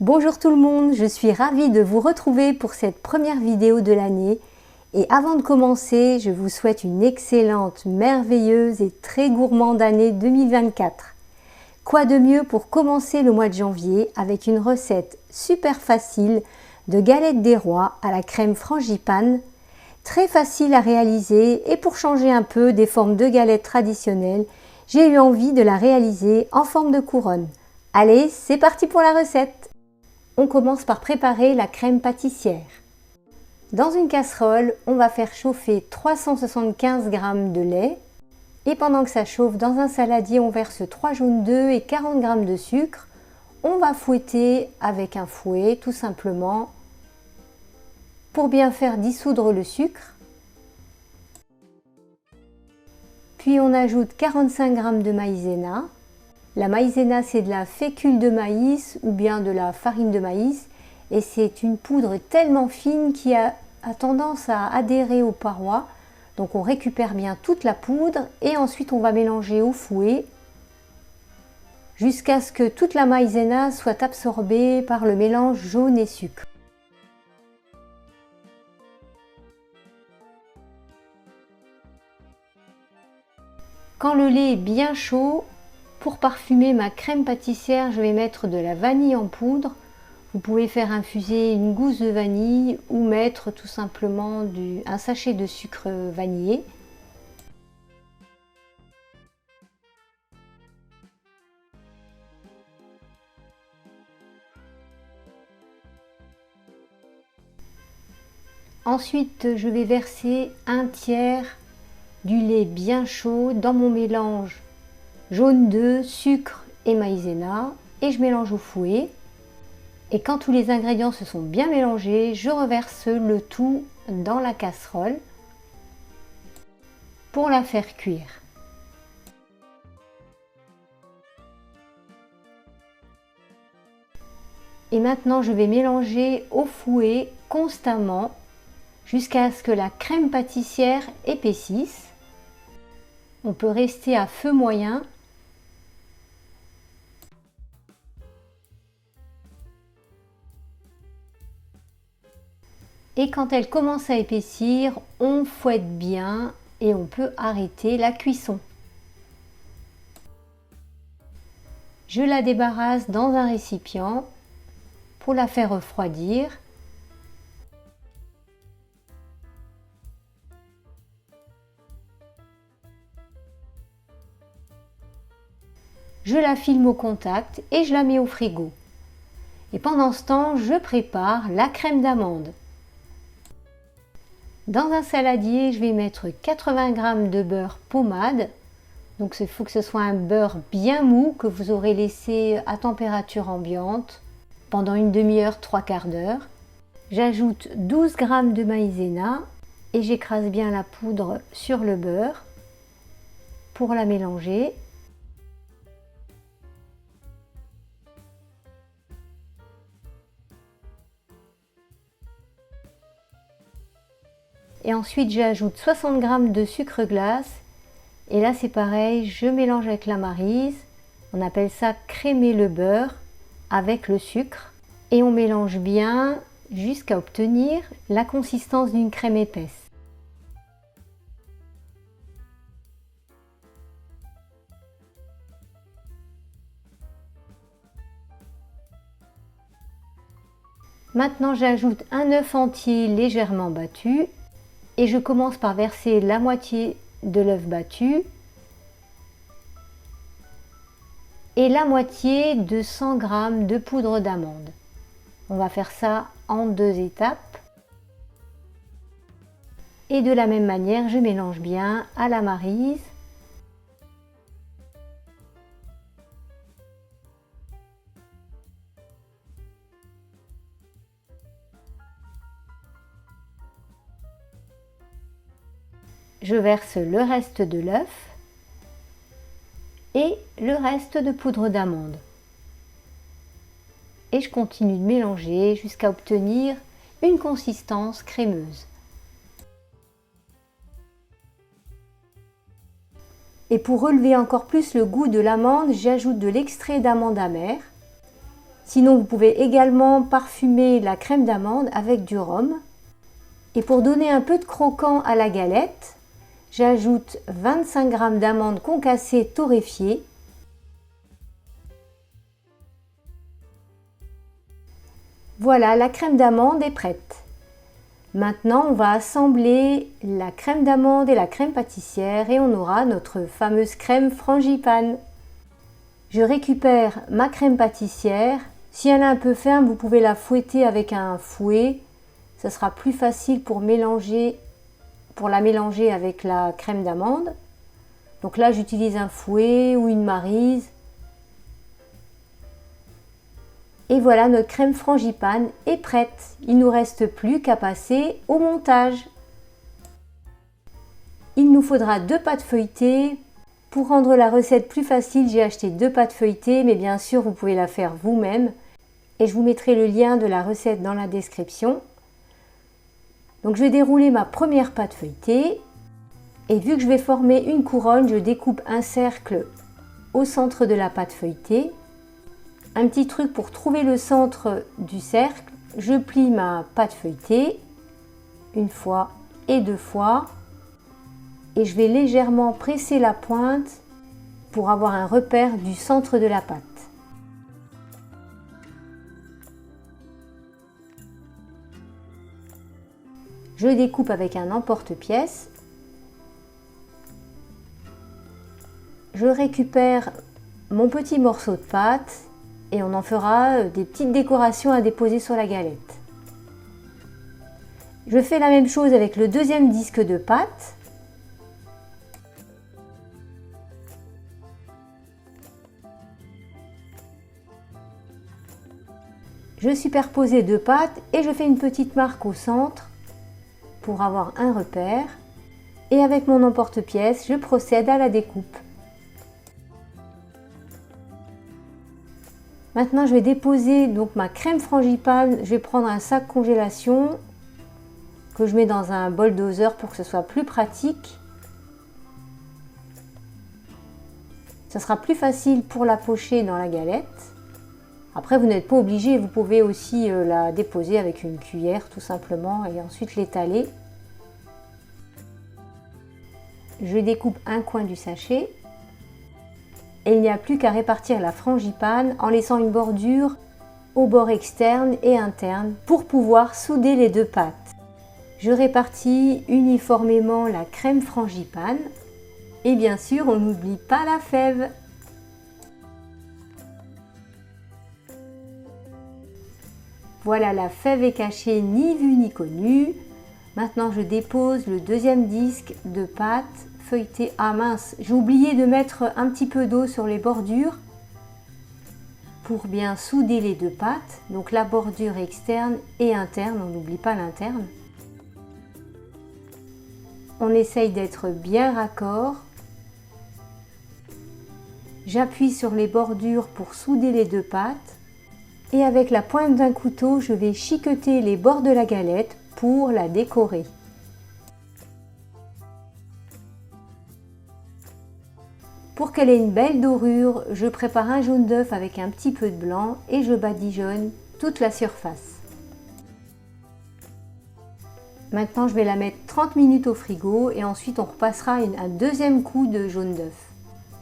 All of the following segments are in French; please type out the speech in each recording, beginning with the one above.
Bonjour tout le monde, je suis ravie de vous retrouver pour cette première vidéo de l'année. Et avant de commencer, je vous souhaite une excellente, merveilleuse et très gourmande année 2024. Quoi de mieux pour commencer le mois de janvier avec une recette super facile de galettes des rois à la crème frangipane, très facile à réaliser et pour changer un peu des formes de galettes traditionnelles, j'ai eu envie de la réaliser en forme de couronne. Allez, c'est parti pour la recette! On commence par préparer la crème pâtissière. Dans une casserole, on va faire chauffer 375 g de lait et pendant que ça chauffe, dans un saladier, on verse 3 jaunes d'œufs et 40 g de sucre. On va fouetter avec un fouet tout simplement pour bien faire dissoudre le sucre. Puis on ajoute 45 g de maïzena. La maïzena, c'est de la fécule de maïs ou bien de la farine de maïs et c'est une poudre tellement fine qui a tendance à adhérer aux parois. Donc on récupère bien toute la poudre et ensuite on va mélanger au fouet jusqu'à ce que toute la maïzena soit absorbée par le mélange jaune et sucre. Quand le lait est bien chaud, pour parfumer ma crème pâtissière, je vais mettre de la vanille en poudre. Vous pouvez faire infuser une gousse de vanille ou mettre tout simplement un sachet de sucre vanillé. Ensuite, je vais verser un tiers du lait bien chaud dans mon mélange jaune d'œuf, sucre et maïzena et je mélange au fouet. Et quand tous les ingrédients se sont bien mélangés, je reverse le tout dans la casserole pour la faire cuire. Et maintenant, je vais mélanger au fouet constamment jusqu'à ce que la crème pâtissière épaississe. On peut rester à feu moyen. Et quand elle commence à épaissir, on fouette bien et on peut arrêter la cuisson. Je la débarrasse dans un récipient pour la faire refroidir. Je la filme au contact et je la mets au frigo. Et pendant ce temps, je prépare la crème d'amande. Dans un saladier, je vais mettre 80 g de beurre pommade. Donc il faut que ce soit un beurre bien mou que vous aurez laissé à température ambiante pendant une demi-heure, 3/4 d'heure. J'ajoute 12 g de maïzena et j'écrase bien la poudre sur le beurre pour la mélanger. Et ensuite j'ajoute 60 g de sucre glace et là c'est pareil, je mélange avec la maryse. On appelle ça crémer le beurre avec le sucre et on mélange bien jusqu'à obtenir la consistance d'une crème épaisse. Maintenant j'ajoute un œuf entier légèrement battu. Et je commence par verser la moitié de l'œuf battu et la moitié de 100 g de poudre d'amande. On va faire ça en 2 étapes. Et de la même manière, je mélange bien à la maryse. Je verse le reste de l'œuf et le reste de poudre d'amande. Et je continue de mélanger jusqu'à obtenir une consistance crémeuse. Et pour relever encore plus le goût de l'amande, j'ajoute de l'extrait d'amande amère. Sinon, vous pouvez également parfumer la crème d'amande avec du rhum. Et pour donner un peu de croquant à la galette, j'ajoute 25 g d'amandes concassées torréfiées. Voilà, la crème d'amande est prête. Maintenant, on va assembler la crème d'amande et la crème pâtissière et on aura notre fameuse crème frangipane. Je récupère ma crème pâtissière. Si elle est un peu ferme, vous pouvez la fouetter avec un fouet. Ce sera plus facile pour la mélanger avec la crème d'amande. Donc là, j'utilise un fouet ou une maryse. Et voilà, notre crème frangipane est prête. Il ne nous reste plus qu'à passer au montage. Il nous faudra 2 pâtes feuilletées. Pour rendre la recette plus facile, j'ai acheté 2 pâtes feuilletées, mais bien sûr, vous pouvez la faire vous-même. Et je vous mettrai le lien de la recette dans la description. Donc je vais dérouler ma première pâte feuilletée. Et vu que je vais former une couronne, je découpe un cercle au centre de la pâte feuilletée. Un petit truc pour trouver le centre du cercle, je plie ma pâte feuilletée une fois et 2 fois et je vais légèrement presser la pointe pour avoir un repère du centre de la pâte. Je découpe avec un emporte-pièce. Je récupère mon petit morceau de pâte et on en fera des petites décorations à déposer sur la galette. Je fais la même chose avec le deuxième disque de pâte. Je superpose les 2 pâtes et je fais une petite marque au centre pour avoir un repère. Et avec mon emporte-pièce, je procède à la découpe. Maintenant, je vais déposer donc ma crème frangipane. Je vais prendre un sac congélation que je mets dans un bol doseur pour que ce soit plus pratique. Ça sera plus facile pour la pocher dans la galette. Après, vous n'êtes pas obligé, vous pouvez aussi la déposer avec une cuillère tout simplement et ensuite l'étaler. Je découpe un coin du sachet. Et il n'y a plus qu'à répartir la frangipane en laissant une bordure au bord externe et interne pour pouvoir souder les 2 pâtes. Je répartis uniformément la crème frangipane et bien sûr on n'oublie pas la fève. Voilà, la fève est cachée, ni vue ni connue. Maintenant je dépose le deuxième disque de pâte feuilletée. Ah mince, j'ai oublié de mettre un petit peu d'eau sur les bordures pour bien souder les 2 pâtes. Donc la bordure externe et interne, on n'oublie pas l'interne. On essaye d'être bien raccord. J'appuie sur les bordures pour souder les 2 pâtes. Et avec la pointe d'un couteau, je vais chiqueter les bords de la galette pour la décorer. Pour qu'elle ait une belle dorure, je prépare un jaune d'œuf avec un petit peu de blanc et je badigeonne toute la surface. Maintenant, je vais la mettre 30 minutes au frigo et ensuite on repassera un deuxième coup de jaune d'œuf.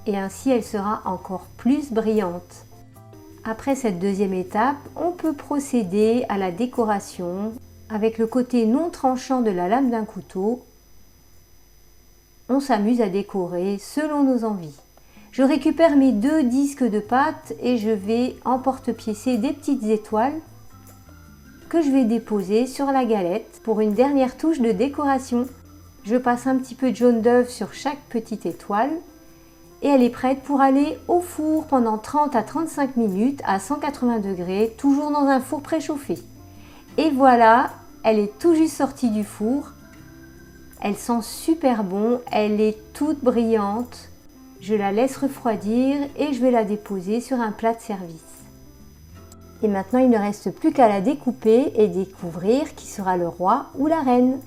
Et ainsi, elle sera encore plus brillante. Après cette deuxième étape, on peut procéder à la décoration avec le côté non tranchant de la lame d'un couteau. On s'amuse à décorer selon nos envies. Je récupère mes 2 disques de pâte et je vais emporte-piécer des petites étoiles que je vais déposer sur la galette pour une dernière touche de décoration. Je passe un petit peu de jaune d'œuf sur chaque petite étoile et elle est prête pour aller au four pendant 30 à 35 minutes à 180 degrés, toujours dans un four préchauffé. Et voilà, elle est tout juste sortie du four. Elle sent super bon, elle est toute brillante. Je la laisse refroidir et je vais la déposer sur un plat de service. Et maintenant, il ne reste plus qu'à la découper et découvrir qui sera le roi ou la reine.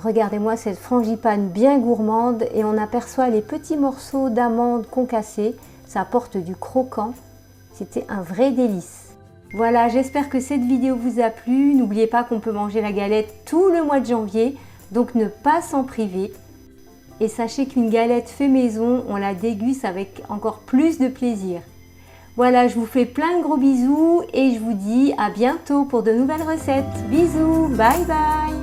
Regardez-moi cette frangipane bien gourmande et on aperçoit les petits morceaux d'amandes concassées. Ça apporte du croquant. C'était un vrai délice. Voilà, j'espère que cette vidéo vous a plu. N'oubliez pas qu'on peut manger la galette tout le mois de janvier, donc ne pas s'en priver. Et sachez qu'une galette fait maison, on la déguste avec encore plus de plaisir. Voilà, je vous fais plein de gros bisous et je vous dis à bientôt pour de nouvelles recettes. Bisous, bye bye!